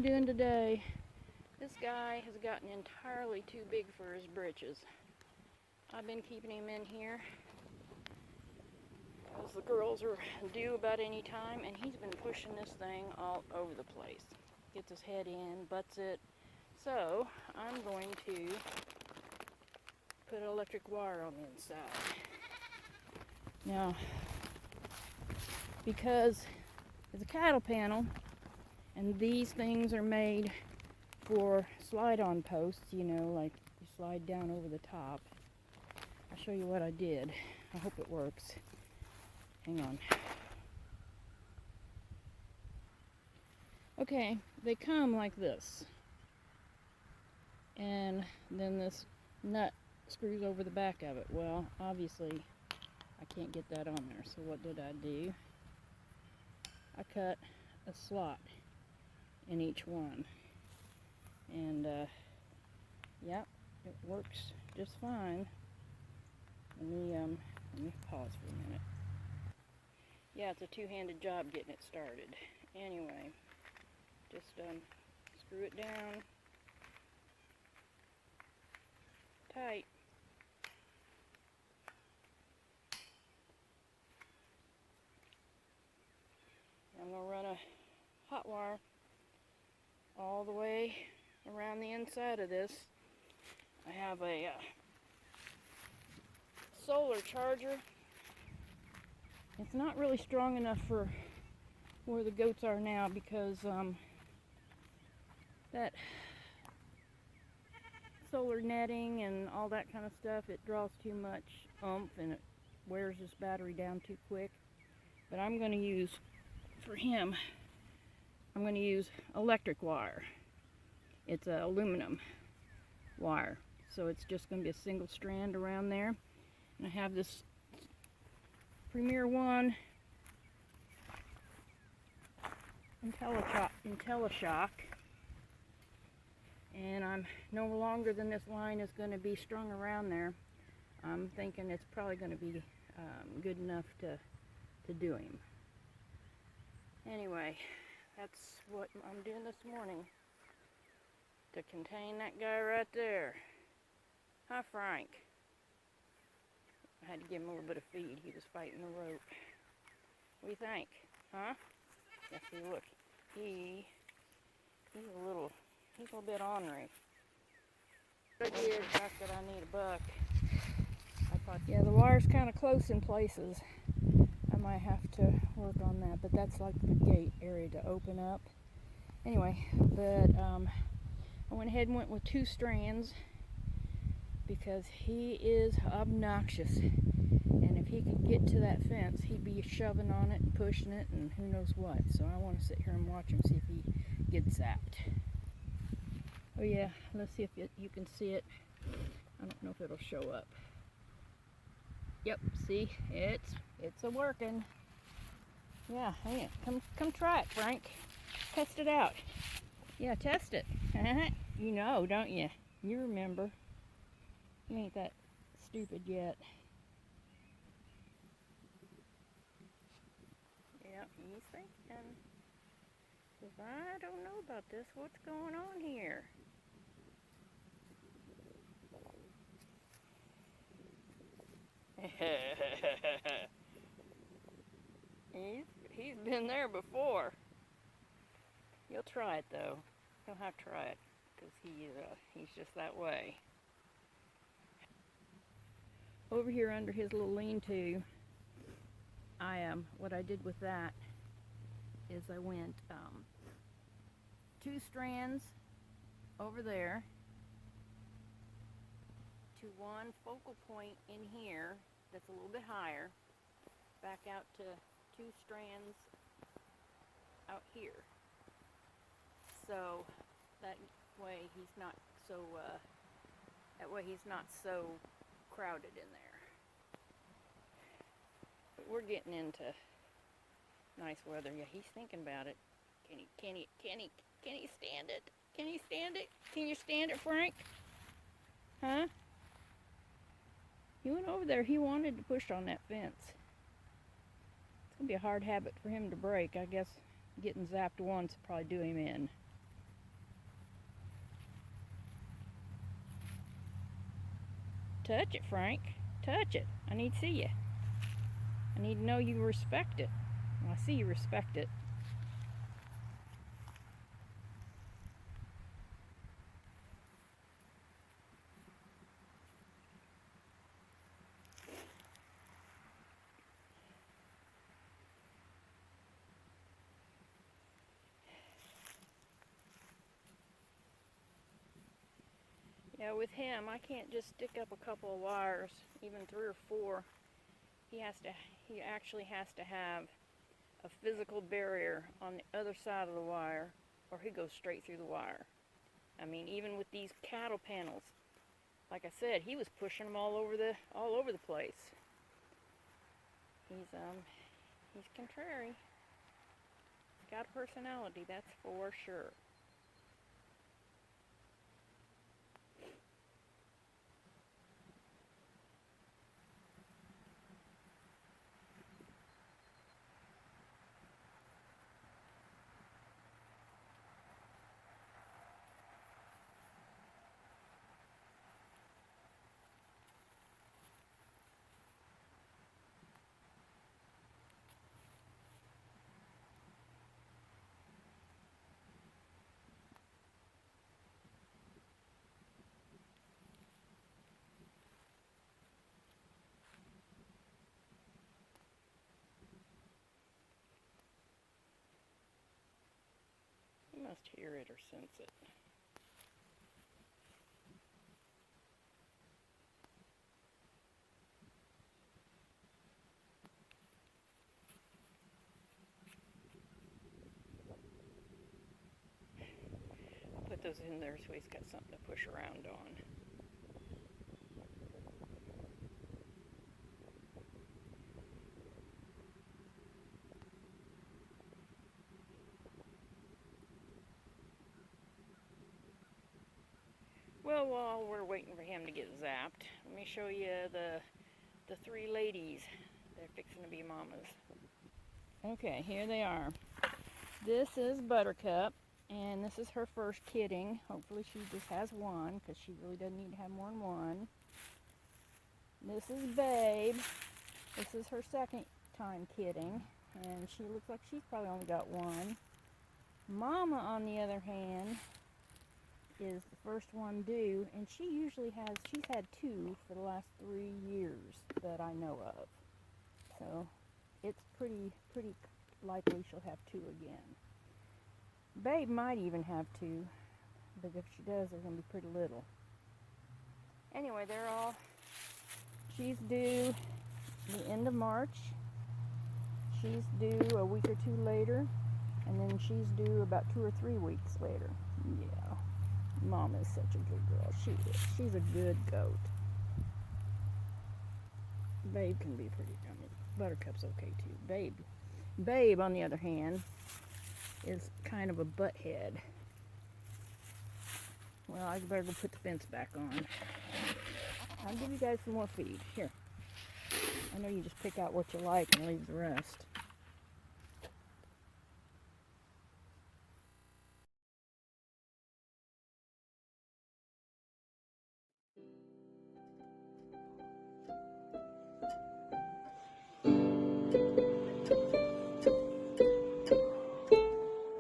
doing today. This guy has gotten entirely too big for his britches. I've been keeping him in here because the girls are due about any time, and he's been pushing this thing all over the place. Gets his head in, butts it. So I'm going to put electric wire on the inside. Now, because it's a cattle panel, and these things are made for slide-on posts, you know, like you slide down over the top. I'll show you what I did. I hope it works. Hang on. Okay, they come like this. And then this nut screws over the back of it. Well, obviously, I can't get that on there. So what did I do? I cut a slot in each one. And, yep, it works just fine. Let me pause for a minute. Yeah, it's a two-handed job getting it started. Anyway, just screw it down tight. I'm going to run a hot wire all the way around the inside of this. I have a solar charger. It's not really strong enough for where the goats are now because that solar netting and all that kind of stuff, it draws too much oomph and it wears this battery down too quick. But I'm going to use, for him, I'm going to use electric wire. It's an aluminum wire, so it's just going to be a single strand around there. And I have this Premier One IntelliShock, and I'm no longer than this line is going to be strung around there. I'm thinking it's probably going to be good enough to do him. Anyway, that's what I'm doing this morning to contain that guy right there. Hi, Frank. I had to give him a little bit of feed. He was fighting the rope. What do you think? Huh? Yeah, see, look. He's a little bit ornery. I did. The fact that I need a buck. I thought, yeah, the wire's kind of close in places. I might have to work on that, but that's like the gate area to open up. Anyway, but I went ahead and went with 2 strands because he is obnoxious, and if he could get to that fence, he'd be shoving on it and pushing it and who knows what. So I want to sit here and watch him, see if he gets zapped. Oh yeah, let's see if you can see it. I don't know if it'll show up. Yep, see, it's a working. Yeah, hey, come try it, Frank. Test it out. Yeah, test it. You know, don't you? You remember. You ain't that stupid yet. Yep, he's thinking. Because I don't know about this. What's going on here? He's been there before. You'll try it though. He'll have to try it because he's just that way. Over here under his little lean-to, what I did with that is I went 2 strands over there to one focal point in here that's a little bit higher, back out to 2 strands out here. So that way he's not so crowded in there. But we're getting into nice weather. Yeah, he's thinking about it. Can he stand it? Can he stand it? Can you stand it, Frank? Huh? He went over there. He wanted to push on that fence. It's going to be a hard habit for him to break. I guess getting zapped once will probably do him in. Touch it, Frank. Touch it. I need to see you. I need to know you respect it. Well, I see you respect it. Yeah, with him, I can't just stick up a couple of wires, even 3 or 4. He actually has to have a physical barrier on the other side of the wire, or he goes straight through the wire. I mean, even with these cattle panels, like I said, he was pushing them all over the place. He's contrary. He's got a personality, that's for sure. He must hear it or sense it. I'll put those in there so he's got something to push around on. Well, while we're waiting for him to get zapped, let me show you the 3 ladies. They're fixing to be mamas. Okay, here they are. This is Buttercup, and this is her first kidding. Hopefully she just has one, because she really doesn't need to have more than one. This is Babe. This is her second time kidding, and she looks like she's probably only got one. Mama, on the other hand, is the first one due, and she's had 2 for the last 3 years that I know of. So it's pretty likely she'll have 2 again. Babe might even have 2, but if she does, they're going to be pretty little. Anyway, she's due the end of March. She's due a week or 2 later, and then she's due about 2 or 3 weeks later. Yeah, Mom is such a good girl. She is. She's a good goat. Babe can be pretty, Buttercup's okay too. Babe, on the other hand, is kind of a butthead. Well, I better go put the fence back on. I'll give you guys some more feed. Here. I know you just pick out what you like and leave the rest.